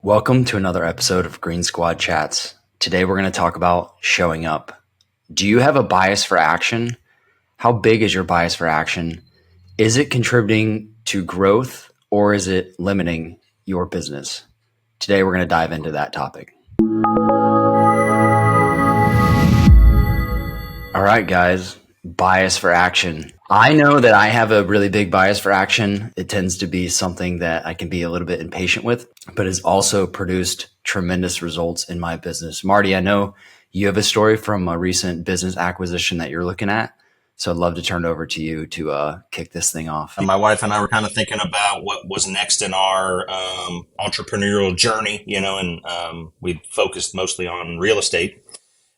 Welcome to another episode of Green Squad Chats. Today we're going to talk about showing up. Do you have a bias for action? How big is your bias for action? Is it contributing to growth or is it limiting your business? Today we're going to dive into that topic. All right, guys, bias for action. I know that I have a really big bias for action. It tends to be something that I can be a little bit impatient with, but has also produced tremendous results in my business. Marty, I know you have a story from a recent business acquisition that you're looking at. So I'd love to turn it over to you to kick this thing off. My wife and I were kind of thinking about what was next in our entrepreneurial journey, and we focused mostly on real estate.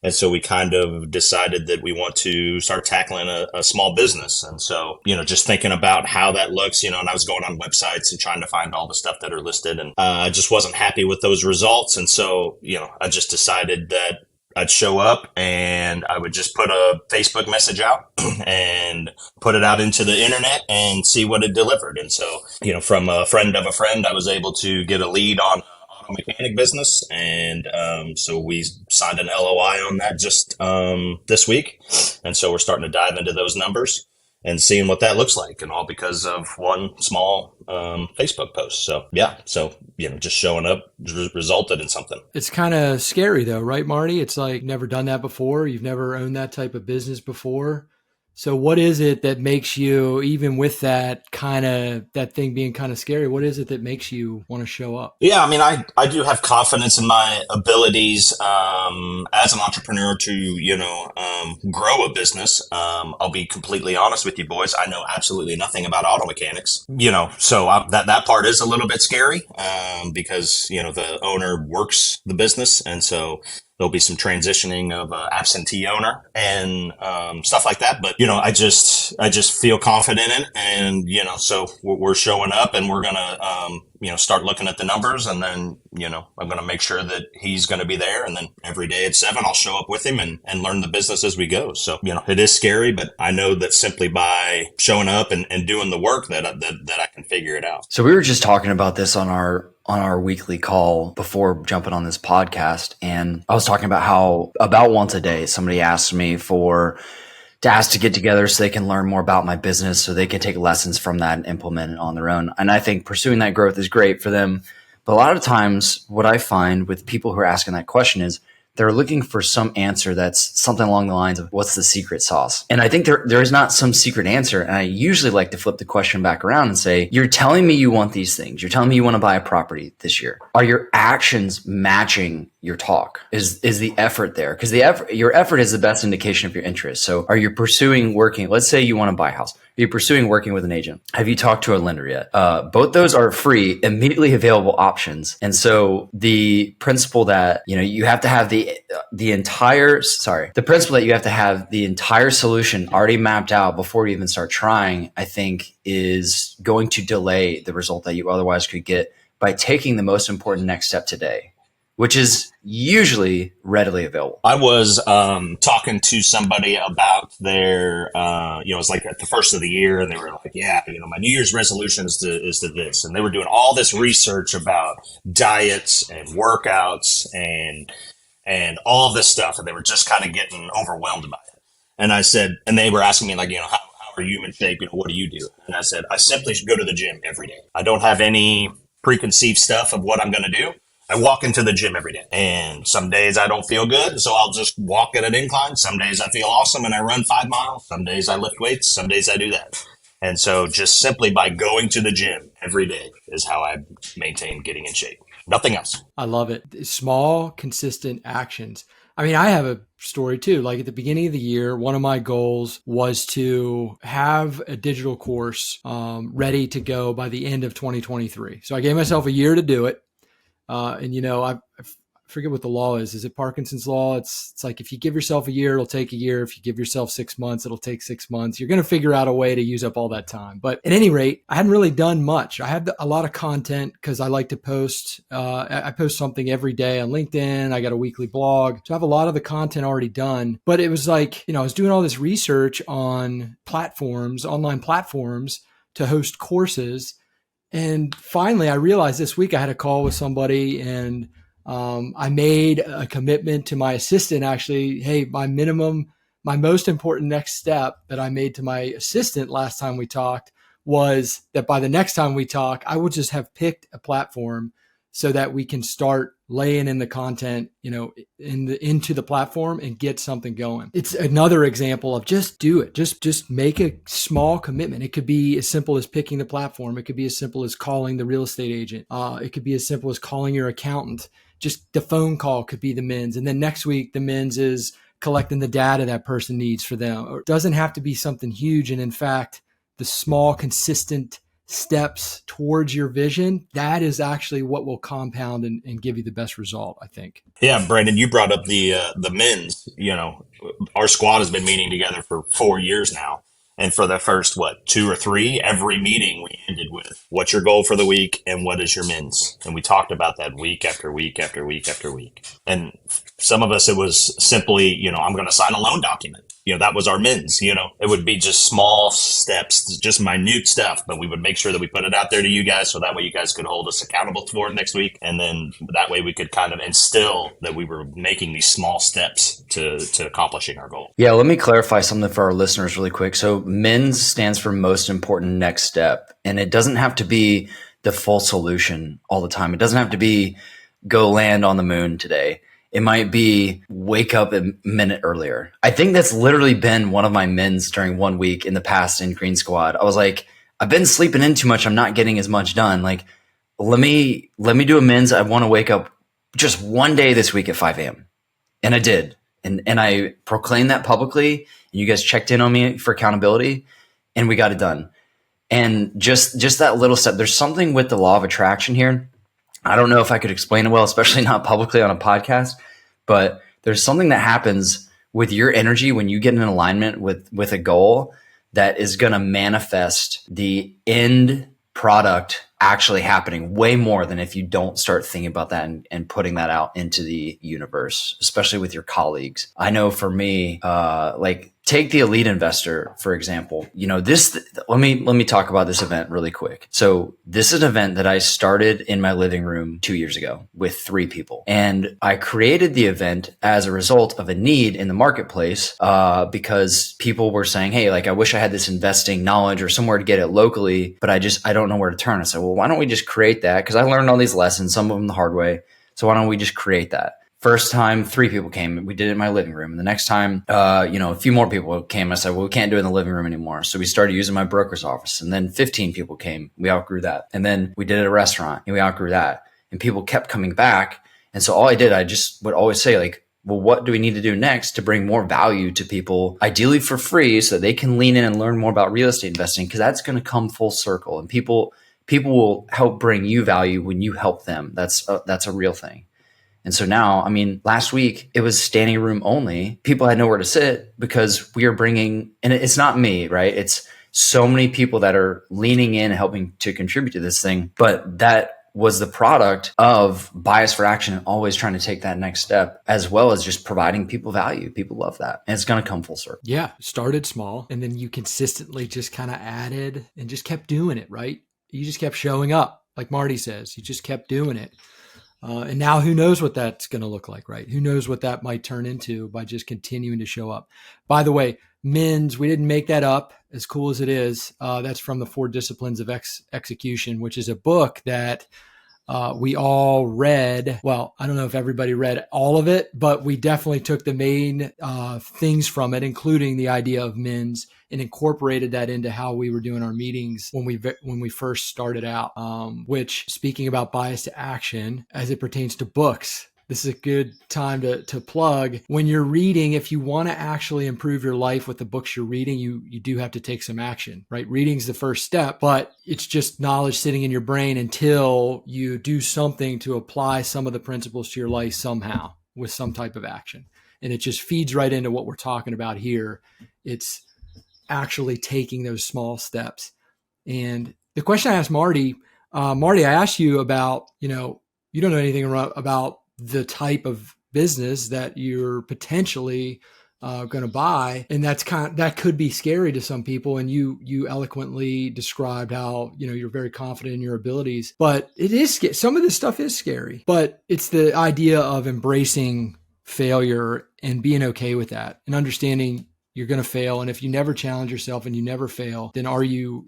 And so we kind of decided that we want to start tackling a small business. And so, just thinking about how that looks, and I was going on websites and trying to find all the stuff that are listed. And I just wasn't happy with those results. And so, I just decided that I'd show up and I would just put a Facebook message out and put it out into the internet and see what it delivered. And so, from a friend of a friend, I was able to get a lead on mechanic business. And so we signed an LOI on that just this week. And so we're starting to dive into those numbers and seeing what that looks like, and all because of one small Facebook post. So, just showing up resulted in something. It's kind of scary though, right, Marty? It's like never done that before. You've never owned that type of business before. So what is it that makes you, even with that thing being kind of scary, what is it that makes you want to show up? Yeah, I mean, I do have confidence in my abilities as an entrepreneur to, grow a business. I'll be completely honest with you, boys. I know absolutely nothing about auto mechanics, so that part is a little bit scary because, the owner works the business. And so there'll be some transitioning of absentee owner and stuff like that. But, I just feel confident in it. And, so we're showing up and we're going to, start looking at the numbers. And then, I'm going to make sure that he's going to be there. And then every day at 7, I'll show up with him and learn the business as we go. So, it is scary, but I know that simply by showing up and doing the work that I can figure it out. So we were just talking about this on our weekly call before jumping on this podcast. And I was talking about how about once a day, somebody asks me to get together so they can learn more about my business, so they can take lessons from that and implement it on their own. And I think pursuing that growth is great for them. But a lot of times what I find with people who are asking that question is they're looking for some answer that's something along the lines of what's the secret sauce? And I think there is not some secret answer. And I usually like to flip the question back around and say, you're telling me you want these things. You're telling me you want to buy a property this year. Are your actions matching your talk? Is the effort there? Because your effort is the best indication of your interest. So are you pursuing working? Let's say you want to buy a house. Are you pursuing working with an agent? Have you talked to a lender yet? Both those are free, immediately available options. And so the principle that, you have to have the principle that you have to have the entire solution already mapped out before you even start trying, I think is going to delay the result that you otherwise could get by taking the most important next step today, which is usually readily available. I was talking to somebody about their, it was like at the first of the year, and they were like, my New Year's resolution is to this. And they were doing all this research about diets and workouts and all of this stuff. And they were just kind of getting overwhelmed by it. And I said, and they were asking me like, how are you in shape? What do you do? And I said, I simply go to the gym every day. I don't have any preconceived stuff of what I'm going to do. I walk into the gym every day, and some days I don't feel good, so I'll just walk at an incline. Some days I feel awesome and I run 5 miles. Some days I lift weights. Some days I do that. And so just simply by going to the gym every day is how I maintain getting in shape. Nothing else. I love it. Small, consistent actions. I mean, I have a story too. Like at the beginning of the year, one of my goals was to have a digital course ready to go by the end of 2023. So I gave myself a year to do it. I forget what the law is. Is it Parkinson's law? It's like if you give yourself a year, it'll take a year. If you give yourself 6 months, it'll take 6 months. You're going to figure out a way to use up all that time. But at any rate, I hadn't really done much. I had a lot of content because I like to post. I post something every day on LinkedIn. I got a weekly blog. So I have a lot of the content already done. But it was like, I was doing all this research on platforms, online platforms to host courses. And finally, I realized this week I had a call with somebody, and I made a commitment to my assistant, actually. Hey, my most important next step that I made to my assistant last time we talked was that by the next time we talk, I would just have picked a platform so that we can start laying in the content, into the platform and get something going. It's another example of just do it. Just make a small commitment. It could be as simple as picking the platform. It could be as simple as calling the real estate agent. It could be as simple as calling your accountant. Just the phone call could be the mins. And then next week, the mins is collecting the data that person needs for them. It doesn't have to be something huge. And in fact, the small, consistent steps towards your vision, that is actually what will compound and give you the best result, I think. Yeah, Brandon, you brought up the men's. Our squad has been meeting together for 4 years now. And for the first, 2 or 3, every meeting we ended with, what's your goal for the week and what is your men's? And we talked about that week after week after week after week. And some of us, it was simply, I'm going to sign a loan document. That was our men's. It would be just small steps, just minute stuff, but we would make sure that we put it out there to you guys so that way you guys could hold us accountable for it next week. And then that way we could kind of instill that we were making these small steps to accomplishing our goal. Yeah, let me clarify something for our listeners really quick. So MINS stands for most important next step, and it doesn't have to be the full solution all the time. It doesn't have to be go land on the moon today. It might be wake up a minute earlier. I think that's literally been one of my mins during 1 week in the past in Green Squad. I was like, I've been sleeping in too much. I'm not getting as much done. Like, let me do a mins. I want to wake up just one day this week at 5 a.m. And I did. And I proclaimed that publicly, and you guys checked in on me for accountability, and we got it done. And just that little step, there's something with the law of attraction here. I don't know if I could explain it well, especially not publicly on a podcast, but there's something that happens with your energy when you get in alignment with a goal that is going to manifest the end product actually happening way more than if you don't start thinking about that and putting that out into the universe, especially with your colleagues. I know for me, take the Elite Investor, for example. Let me talk about this event really quick. So this is an event that I started in my living room 2 years ago with 3 people. And I created the event as a result of a need in the marketplace, because people were saying, hey, I wish I had this investing knowledge or somewhere to get it locally, but I don't know where to turn. I said, well, why don't we just create that? Because I learned all these lessons, some of them the hard way. So why don't we just create that? First time, 3 people came. We did it in my living room. And the next time, a few more people came. I said, well, we can't do it in the living room anymore. So we started using my broker's office. And then 15 people came. We outgrew that. And then we did it at a restaurant, and we outgrew that. And people kept coming back. And so I just would always say, well, what do we need to do next to bring more value to people, ideally for free, so that they can lean in and learn more about real estate investing? Because that's going to come full circle. And people will help bring you value when you help them. That's a real thing. And so now, last week it was standing room only. People had nowhere to sit because we are bringing, and it's not me, right? It's so many people that are leaning in, helping to contribute to this thing. But that was the product of bias for action and always trying to take that next step, as well as just providing people value. People love that. And it's going to come full circle. Yeah. Started small, and then you consistently just kind of added and just kept doing it, right? You just kept showing up. Like Marty says, you just kept doing it. And now who knows what that's going to look like, right? Who knows what that might turn into by just continuing to show up. By the way, MINS, we didn't make that up, as cool as it is. That's from the 4 Disciplines of Execution, which is a book that we all read. Well, I don't know if everybody read all of it, but we definitely took the main things from it, including the idea of MINS, and incorporated that into how we were doing our meetings when we first started out. Which, speaking about bias to action, as it pertains to books, this is a good time to plug. When you're reading, if you want to actually improve your life with the books you're reading, you do have to take some action, right? Reading's the first step, but it's just knowledge sitting in your brain until you do something to apply some of the principles to your life somehow with some type of action. And it just feeds right into what we're talking about here. It's actually taking those small steps. And the question I asked Marty, I asked you about, you don't know anything about the type of business that you're potentially going to buy. And that could be scary to some people. And you eloquently described how, you're very confident in your abilities, but it is, some of this stuff is scary, but it's the idea of embracing failure and being okay with that and understanding you're going to fail. And if you never challenge yourself and you never fail, then are you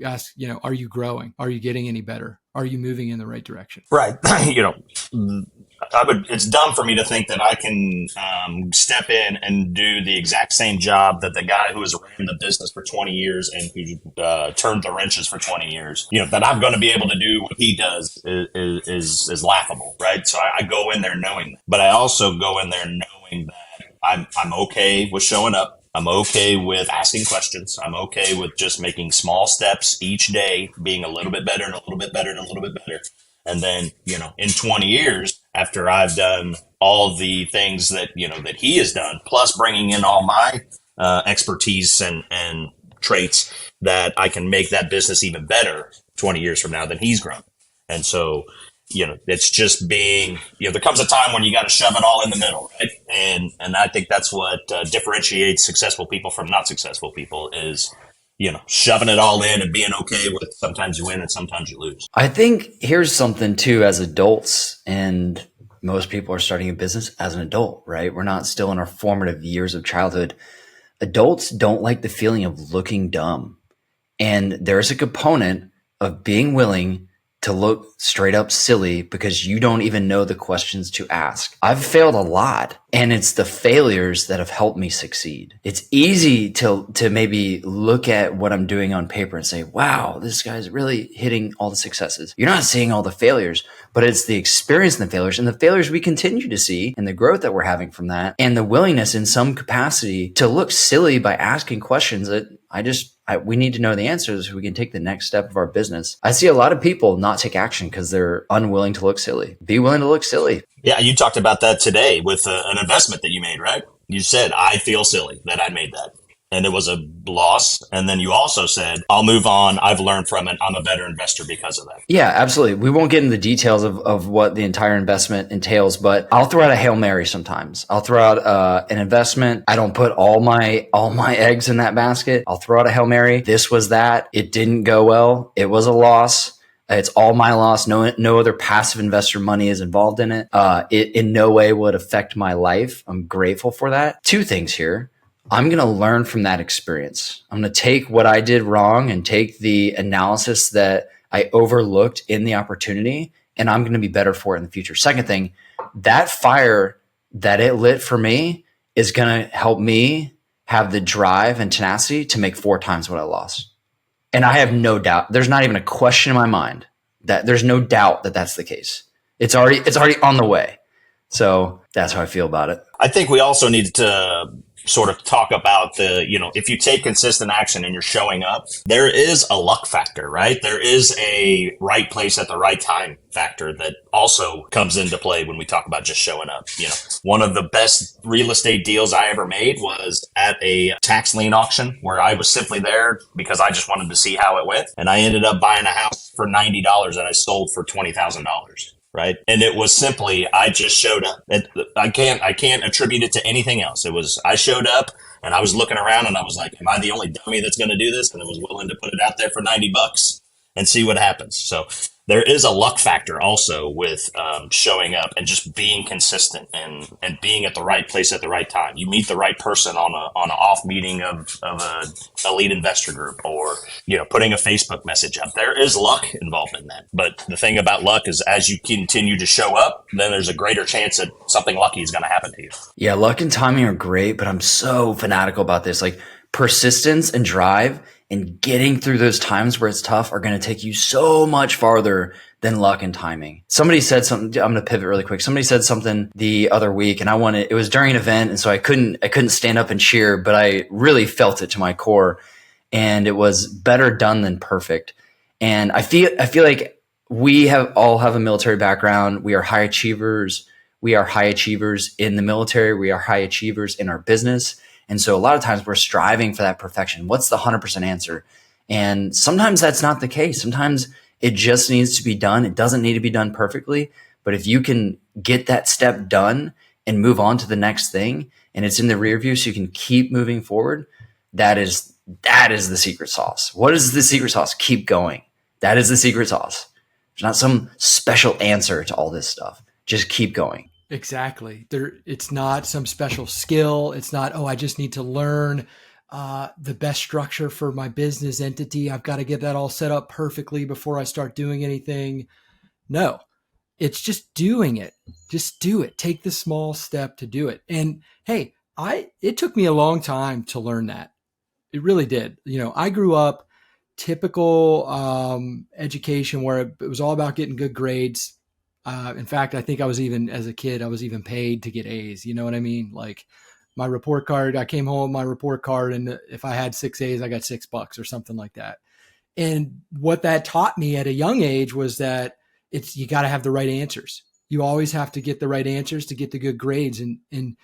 growing? Are you getting any better? Are you moving in the right direction? Right. It's dumb for me to think that I can step in and do the exact same job that the guy who has ran the business for 20 years and who turned the wrenches for 20 years, that I'm going to be able to do what he does is laughable, right? So I go in there knowing that. But I also go in there knowing that I'm okay with showing up. I'm okay with asking questions. I'm okay with just making small steps each day, being a little bit better and a little bit better and a little bit better. And then, in 20 years, after I've done all the things that, that he has done, plus bringing in all my expertise and traits, that I can make that business even better 20 years from now than he's grown. And so, it's just being, there comes a time when you got to shove it all in the middle, right? And I think that's what differentiates successful people from not successful people is, shoving it all in and being okay with sometimes you win and sometimes you lose. I think here's something too, as adults, and most people are starting a business as an adult, right? We're not still in our formative years of childhood. Adults don't like the feeling of looking dumb. And there's a component of being willing to look straight up silly because you don't even know the questions to ask. I've failed a lot, and it's the failures that have helped me succeed. It's easy to maybe look at what I'm doing on paper and say, wow, this guy's really hitting all the successes. You're not seeing all the failures, but it's the experience in the failures and the failures we continue to see and the growth that we're having from that and the willingness in some capacity to look silly by asking questions that we need to know the answers so we can take the next step of our business. I see a lot of people not take action because they're unwilling to look silly. Be willing to look silly. Yeah, you talked about that today with an investment that you made, right? You said, I feel silly that I made that. And it was a loss. And then you also said, I'll move on. I've learned from it. I'm a better investor because of that. Yeah, absolutely. We won't get into the details of what the entire investment entails, but I'll throw out a Hail Mary sometimes. I'll throw out an investment. I don't put all my eggs in that basket. I'll throw out a Hail Mary. This was that. It didn't go well. It was a loss. It's all my loss. No other passive investor money is involved in it. It in no way would affect my life. I'm grateful for that. Two things here. I'm going to learn from that experience. I'm going to take what I did wrong and take the analysis that I overlooked in the opportunity, and I'm going to be better for it in the future. Second thing, that fire that it lit for me is going to help me have the drive and tenacity to make 4 times what I lost. And I have no doubt. There's not even a question in my mind that there's no doubt that that's the case. It's already on the way. So that's how I feel about it. I think we also need to sort of talk about if you take consistent action and you're showing up, there is a luck factor, right? There is a right place at the right time factor that also comes into play when we talk about just showing up. One of the best real estate deals I ever made was at a tax lien auction where I was simply there because I just wanted to see how it went. And I ended up buying a house for $90 that I sold for $20,000. Right. And it was simply, I just showed up. I can't attribute it to anything else. It was, I showed up and I was looking around and I was like, am I the only dummy that's going to do this? And I was willing to put it out there for $90 and see what happens. So there is a luck factor also with showing up and just being consistent and being at the right place at the right time. You meet the right person on an off meeting of a elite investor group, or putting a Facebook message up. There is luck involved in that. But the thing about luck is, as you continue to show up, then there's a greater chance that something lucky is going to happen to you. Yeah, luck and timing are great, but I'm so fanatical about this. Like persistence and drive and getting through those times where it's tough are going to take you so much farther than luck and timing. Somebody said something. I'm going to pivot really quick. Somebody said something the other week, and it was during an event, and so I couldn't stand up and cheer, but I really felt it to my core, and it was better done than perfect. And I feel like we all have a military background. We are high achievers. We are high achievers in the military. We are high achievers in our business. And so a lot of times we're striving for that perfection. What's the 100% answer? And sometimes that's not the case. Sometimes it just needs to be done. It doesn't need to be done perfectly. But if you can get that step done and move on to the next thing and it's in the rear view so you can keep moving forward, that is the secret sauce. What is the secret sauce? Keep going. That is the secret sauce. There's not some special answer to all this stuff. Just keep going. Exactly. It's not some special skill. It's not, I just need to learn the best structure for my business entity. I've got to get that all set up perfectly before I start doing anything. No, it's just doing it. Just do it. Take the small step to do it. And hey, it took me a long time to learn that. It really did. I grew up typical education where it was all about getting good grades. In fact, I think as a kid, I was even paid to get A's. You know what I mean? Like my report card, I came home with my report card, and if I had 6 A's, I got $6 or something like that. And what that taught me at a young age was that you got to have the right answers. You always have to get the right answers to get the good grades. And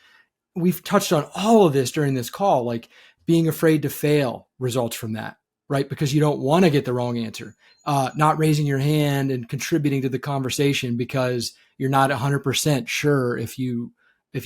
we've touched on all of this during this call, like being afraid to fail results from that, right? Because you don't want to get the wrong answer. Not raising your hand and contributing to the conversation because you're not 100% sure if you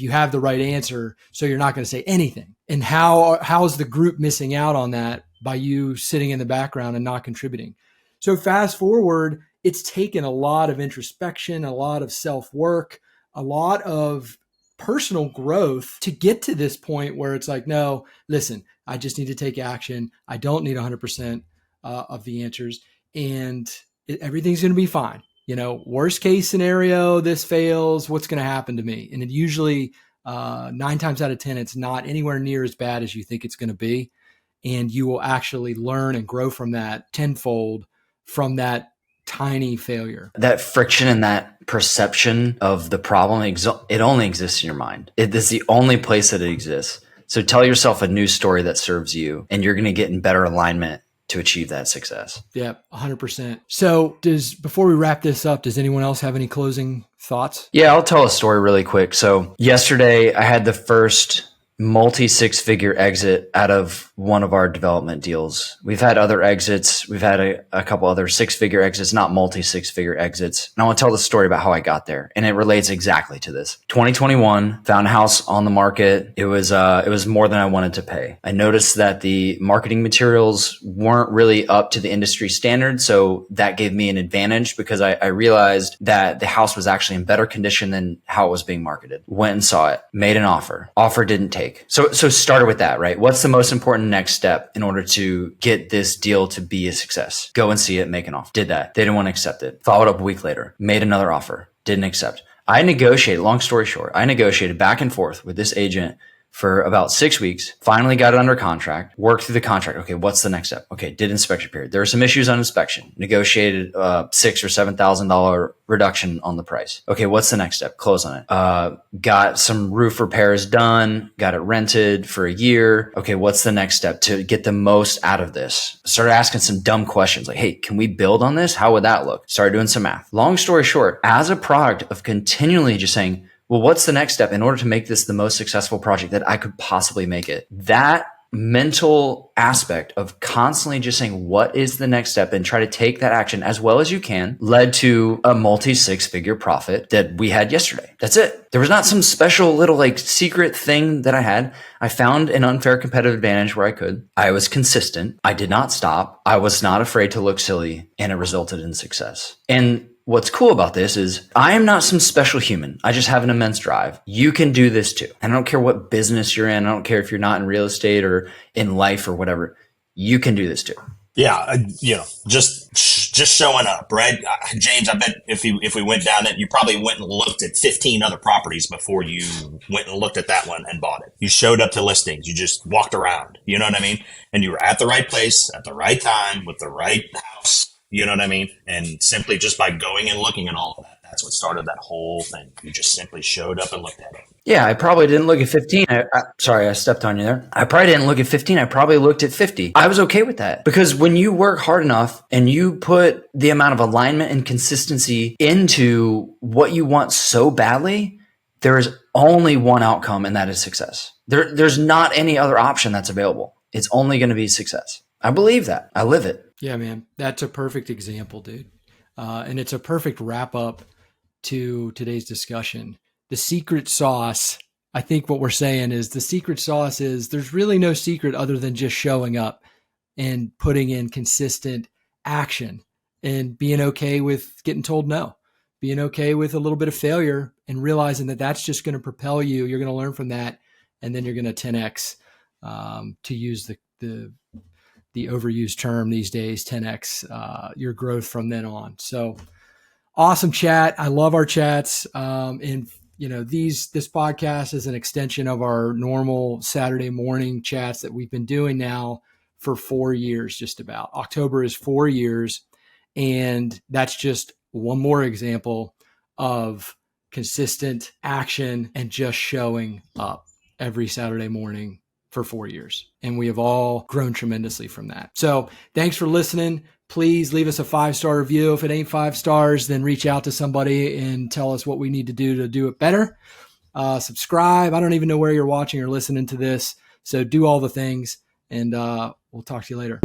have the right answer. So you're not going to say anything. And how is the group missing out on that by you sitting in the background and not contributing? So fast forward, it's taken a lot of introspection, a lot of self-work, a lot of personal growth to get to this point where it's like, no, listen, I just need to take action. I don't need 100% of the answers, and everything's going to be fine. Worst case scenario, this fails. What's going to happen to me? And it usually 9 times out of 10, it's not anywhere near as bad as you think it's going to be. And you will actually learn and grow from that tenfold from that tiny failure. That friction and that perception of the problem, it only exists in your mind. It is the only place that it exists. So tell yourself a new story that serves you, and you're going to get in better alignment to achieve that success. Yeah, 100%. So before we wrap this up, does anyone else have any closing thoughts? Yeah, I'll tell a story really quick. So yesterday I had the first multi-6-figure exit out of one of our development deals. We've had other exits. We've had a couple other 6-figure exits, not multi-6-figure exits. And I want to tell the story about how I got there. And it relates exactly to this. 2021, found a house on the market. It was more than I wanted to pay. I noticed that the marketing materials weren't really up to the industry standard. So that gave me an advantage because I realized that the house was actually in better condition than how it was being marketed. Went and saw it, made an offer. Offer didn't take. So started with that, right? What's the most important next step in order to get this deal to be a success? Go and see it, make an offer. Did that. They didn't want to accept it. Followed up a week later, made another offer, didn't accept. I negotiated, long story short, I negotiated back and forth with this agent for about 6 weeks, finally got it under contract, worked through the contract. Okay, what's the next step? Okay, did inspection period. There were some issues on inspection, negotiated $6,000 or $7,000 reduction on the price. Okay, what's the next step? Close on it. Got some roof repairs done, got it rented for a year. Okay, what's the next step to get the most out of this? Started asking some dumb questions like, hey, can we build on this? How would that look? Started doing some math. Long story short, as a product of continually just saying, well, what's the next step in order to make this the most successful project that I could possibly make it? That mental aspect of constantly just saying, what is the next step, and try to take that action as well as you can, led to a multi-6-figure profit that we had yesterday. That's it. There was not some special little secret thing that I had. I found an unfair competitive advantage where I could. I was consistent. I did not stop. I was not afraid to look silly, and it resulted in success. And what's cool about this is I am not some special human. I just have an immense drive. You can do this too. And I don't care what business you're in. I don't care if you're not in real estate or in life or whatever. You can do this too. Yeah, just showing up, right? James, I bet if we went down that, you probably went and looked at 15 other properties before you went and looked at that one and bought it. You showed up to listings. You just walked around. You know what I mean? And you were at the right place at the right time with the right house. You know what I mean? And simply just by going and looking at all of that, that's what started that whole thing. You just simply showed up and looked at it. Yeah, I probably didn't look at 15. Sorry, I stepped on you there. I probably didn't look at 15. I probably looked at 50. I was okay with that because when you work hard enough and you put the amount of alignment and consistency into what you want so badly, there is only one outcome, and that is success. There's not any other option that's available. It's only going to be success. I believe that. I live it. Yeah, man, that's a perfect example, dude. And it's a perfect wrap up to today's discussion. The secret sauce I think what we're saying is the secret sauce is there's really no secret other than just showing up and putting in consistent action and being okay with getting told no, being okay with a little bit of failure and realizing that that's just going to propel you. You're going to learn from that. And then you're going to 10X, to use the overused term these days, 10X, your growth from then on. So awesome chat. I love our chats. And this podcast is an extension of our normal Saturday morning chats that we've been doing now for 4 years, just about. October is 4 years. And that's just one more example of consistent action and just showing up every Saturday morning for 4 years. And we have all grown tremendously from that. So thanks for listening. Please leave us a 5-star review. If it ain't 5 stars, then reach out to somebody and tell us what we need to do it better. Subscribe. I don't even know where you're watching or listening to this. So do all the things, and we'll talk to you later.